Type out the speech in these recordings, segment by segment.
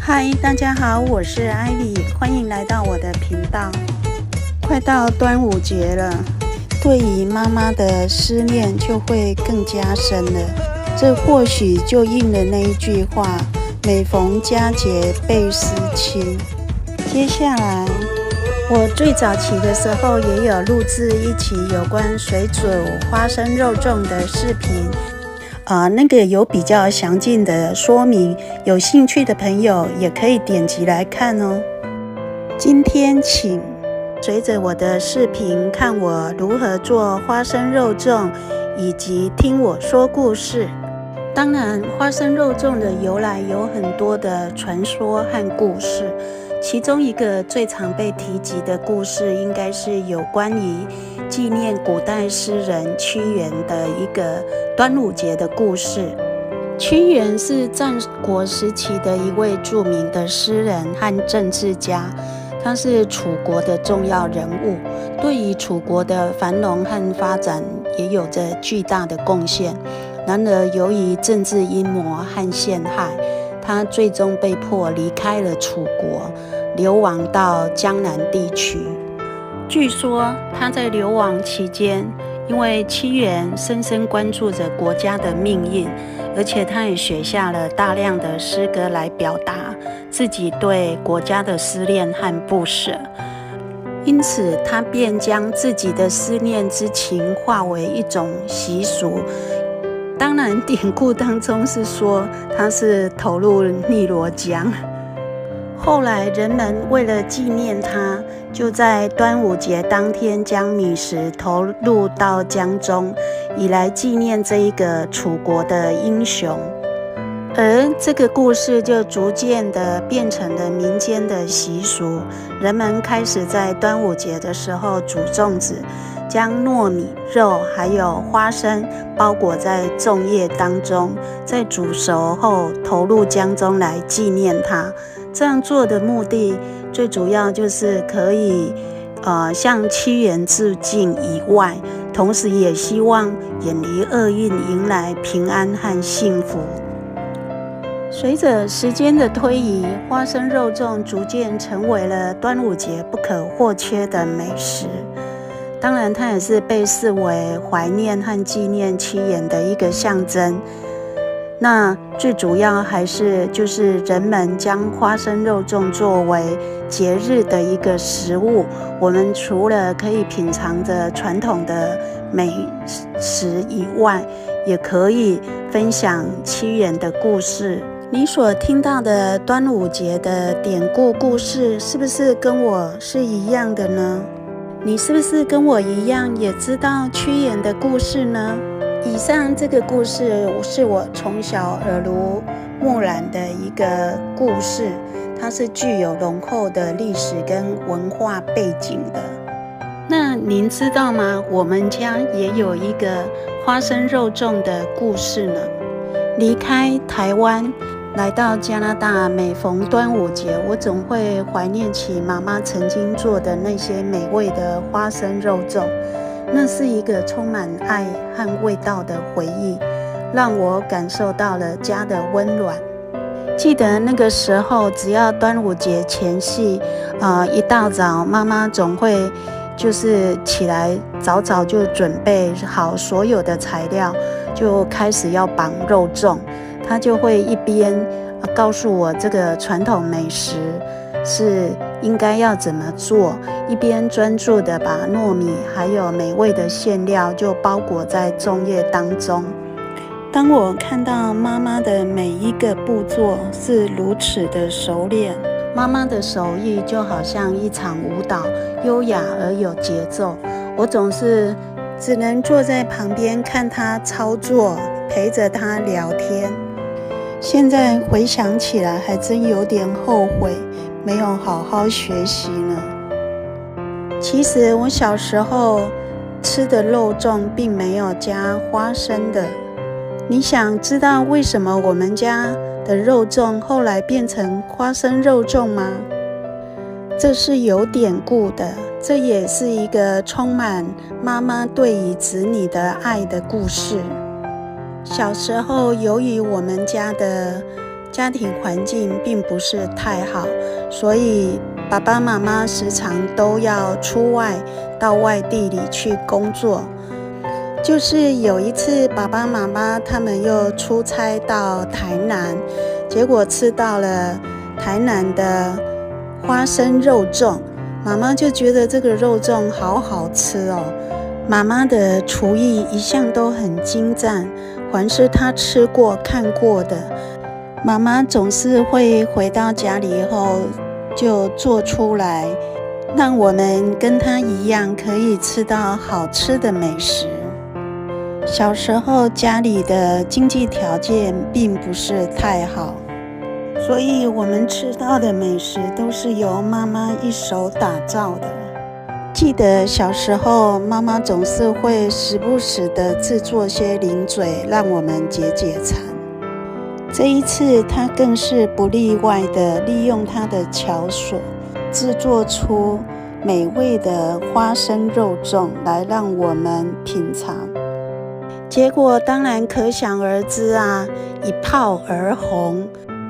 嗨，大家好，我是 Ivy， 欢迎来到我的频道。快到端午节了，对于妈妈的思念就会更加深了。这或许就应了那一句话：每逢佳节倍思亲。接下来，我最早期的时候也有录制一期有关水煮花生肉粽的视频。那个有比较详尽的说明，有兴趣的朋友也可以点击来看哦。今天请随着我的视频看我如何做花生肉粽，以及听我说故事。当然，花生肉粽的由来有很多的传说和故事，其中一个最常被提及的故事，应该是有关于纪念古代诗人屈原的一个端午节的故事。屈原是战国时期的一位著名的诗人和政治家，他是楚国的重要人物，对于楚国的繁荣和发展也有着巨大的贡献。然而，由于政治阴谋和陷害，他最终被迫离开了楚国，流亡到江南地区。据说他在流亡期间，因为屈原深深关注着国家的命运，而且他也写下了大量的诗歌来表达自己对国家的思念和不舍。因此，他便将自己的思念之情化为一种习俗。当然，典故当中是说他是投入汨罗江。后来人们为了纪念他，就在端午节当天将米食投入到江中，以来纪念这一个楚国的英雄。而这个故事就逐渐的变成了民间的习俗，人们开始在端午节的时候煮粽子，将糯米、肉还有花生包裹在粽叶当中，在煮熟后投入江中来纪念它。这样做的目的最主要就是可以向屈原致敬以外，同时也希望远离厄运，迎来平安和幸福。随着时间的推移，花生肉粽逐渐成为了端午节不可或缺的美食。当然，它也是被视为怀念和纪念屈原的一个象征。那最主要还是就是人们将花生肉粽作为节日的一个食物，我们除了可以品尝着传统的美食以外，也可以分享屈原的故事。你所听到的端午节的典故故事，是不是跟我是一样的呢？你是不是跟我一样也知道屈原的故事呢？以上这个故事是我从小耳濡目染的一个故事，它是具有浓厚的历史跟文化背景的。那您知道吗？我们家也有一个花生肉粽的故事呢。离开台湾来到加拿大，每逢端午节，我总会怀念起妈妈曾经做的那些美味的花生肉粽。那是一个充满爱和味道的回忆，让我感受到了家的温暖。记得那个时候，只要端午节前夕，一大早，妈妈总会就是起来早早就准备好所有的材料，就开始要绑肉粽。她就会一边告诉我这个传统美食是应该要怎么做，一边专注的把糯米还有美味的馅料就包裹在粽叶当中。当我看到妈妈的每一个步骤是如此的熟练，妈妈的手艺就好像一场舞蹈，优雅而有节奏。我总是只能坐在旁边看她操作，陪着她聊天。现在回想起来，还真有点后悔没有好好学习呢。其实我小时候吃的肉粽并没有加花生的。你想知道为什么我们家的肉粽后来变成花生肉粽吗？这是有典故的，这也是一个充满妈妈对于子女的爱的故事。小时候，由于我们家的家庭环境并不是太好，所以爸爸妈妈时常都要出外到外地里去工作。就是有一次爸爸妈妈他们又出差到台南，结果吃到了台南的花生肉粽，妈妈就觉得这个肉粽好好吃哦。妈妈的厨艺一向都很精湛，凡是她吃过看过的，妈妈总是会回到家里以后就做出来，让我们跟她一样可以吃到好吃的美食。小时候家里的经济条件并不是太好，所以我们吃到的美食都是由妈妈一手打造的。记得小时候妈妈总是会时不时的制作些零嘴让我们解解馋，这一次她更是不例外的利用她的巧手制作出美味的花生肉粽来让我们品尝。结果当然可想而知啊，一炮而红，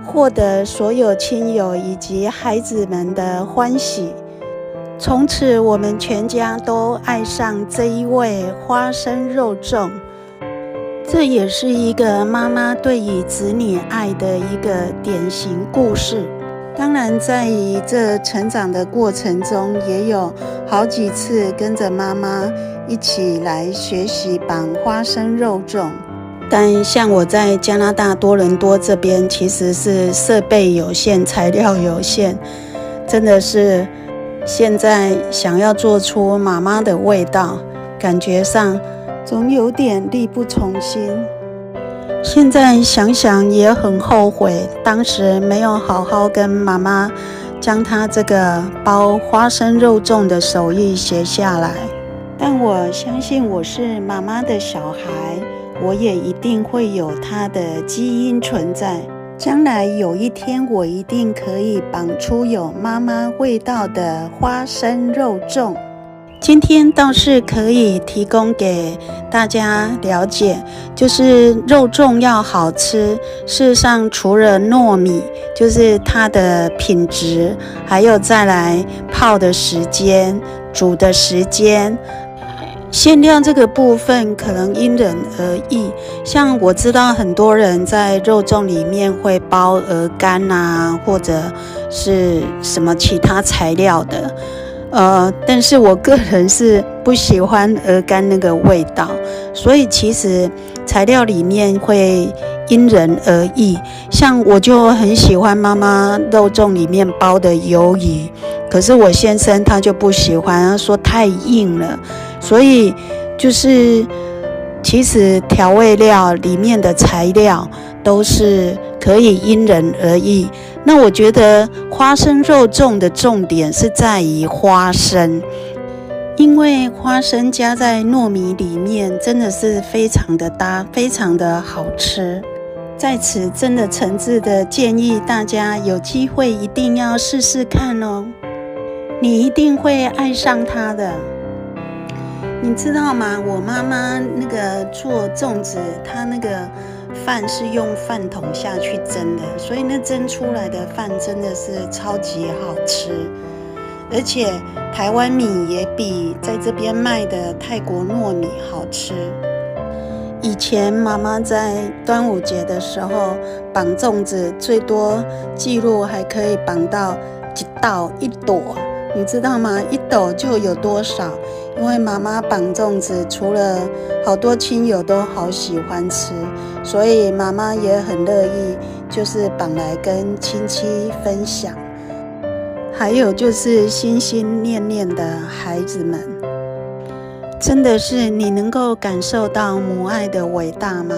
获得所有亲友以及孩子们的欢喜。从此我们全家都爱上这一味花生肉粽，这也是一个妈妈对于子女爱的一个典型故事。当然在这成长的过程中，也有好几次跟着妈妈一起来学习绑花生肉粽，但像我在加拿大多伦多这边，其实是设备有限，材料有限，真的是现在想要做出妈妈的味道，感觉上总有点力不从心。现在想想也很后悔，当时没有好好跟妈妈将她这个包花生肉粽的手艺学下来。但我相信我是妈妈的小孩，我也一定会有她的基因存在。将来有一天，我一定可以绑出有妈妈味道的花生肉粽。今天倒是可以提供给大家了解，就是肉粽要好吃，事实上除了糯米，就是它的品质，还有再来泡的时间、煮的时间。馅料这个部分可能因人而异，像我知道很多人在肉粽里面会包鹅肝啊，或者是什么其他材料的。但是我个人是不喜欢鹅肝那个味道，所以其实材料里面会因人而异。像我就很喜欢妈妈肉粽里面包的鱿鱼，可是我先生他就不喜欢，他说太硬了。所以就是其实调味料里面的材料都是可以因人而异。那我觉得花生肉粽的重点是在于花生，因为花生加在糯米里面真的是非常的搭，非常的好吃。在此真的诚挚的建议大家有机会一定要试试看哦，你一定会爱上它的。你知道吗？我妈妈那个做粽子，她那个饭是用饭桶下去蒸的，所以那蒸出来的饭真的是超级好吃，而且台湾米也比在这边卖的泰国糯米好吃。以前妈妈在端午节的时候绑粽子，最多记录还可以绑到一朵，你知道吗？一斗就有多少？因为妈妈绑粽子，除了好多亲友都好喜欢吃，所以妈妈也很乐意，就是绑来跟亲戚分享。还有就是心心念念的孩子们，真的是你能够感受到母爱的伟大吗？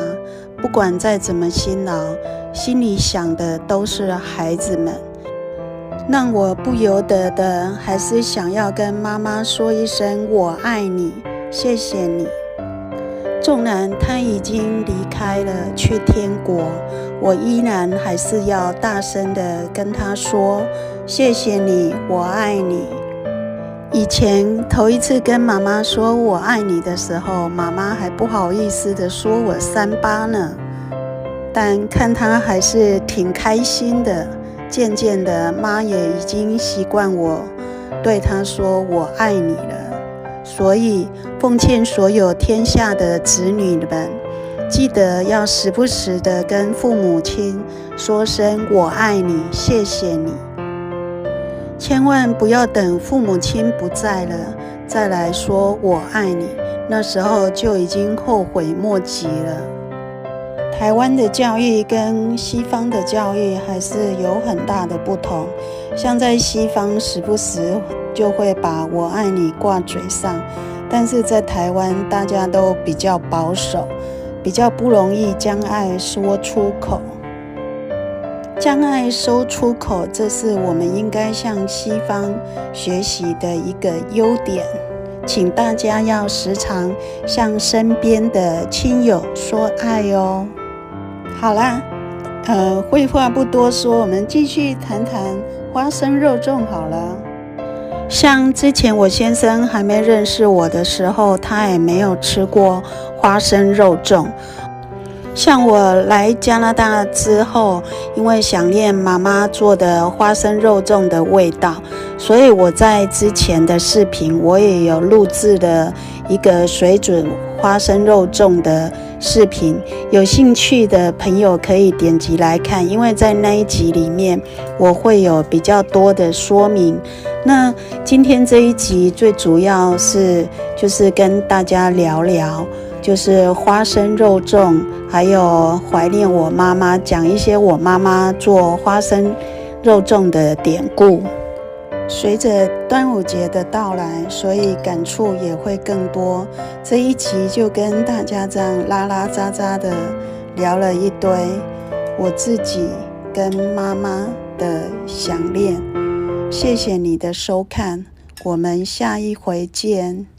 不管再怎么辛劳，心里想的都是孩子们。让我不由得的还是想要跟妈妈说一声我爱你，谢谢你。纵然她已经离开了去天国，我依然还是要大声的跟她说谢谢你，我爱你。以前头一次跟妈妈说我爱你的时候，妈妈还不好意思的说我38呢。但看他还是挺开心的。渐渐的，妈也已经习惯我对他说我爱你了。所以奉劝所有天下的子女们，记得要时不时的跟父母亲说声我爱你，谢谢你。千万不要等父母亲不在了再来说我爱你，那时候就已经后悔莫及了。台湾的教育跟西方的教育还是有很大的不同，像在西方时不时就会把我爱你挂嘴上，但是在台湾大家都比较保守，比较不容易将爱说出口。将爱说出口，这是我们应该向西方学习的一个优点，请大家要时常向身边的亲友说爱哦。好啦，废话不多说，我们继续谈谈花生肉粽好了。像之前我先生还没认识我的时候，他也没有吃过花生肉粽。像我来加拿大之后，因为想念妈妈做的花生肉粽的味道，所以我在之前的视频我也有录制了一个水准花生肉粽的视频，有兴趣的朋友可以点击来看，因为在那一集里面我会有比较多的说明。那今天这一集最主要是就是跟大家聊聊就是花生肉粽，还有怀念我妈妈，讲一些我妈妈做花生肉粽的典故。随着端午节的到来，所以感触也会更多。这一集就跟大家这样拉拉杂杂的聊了一堆我自己跟妈妈的想念。谢谢你的收看，我们下一回见。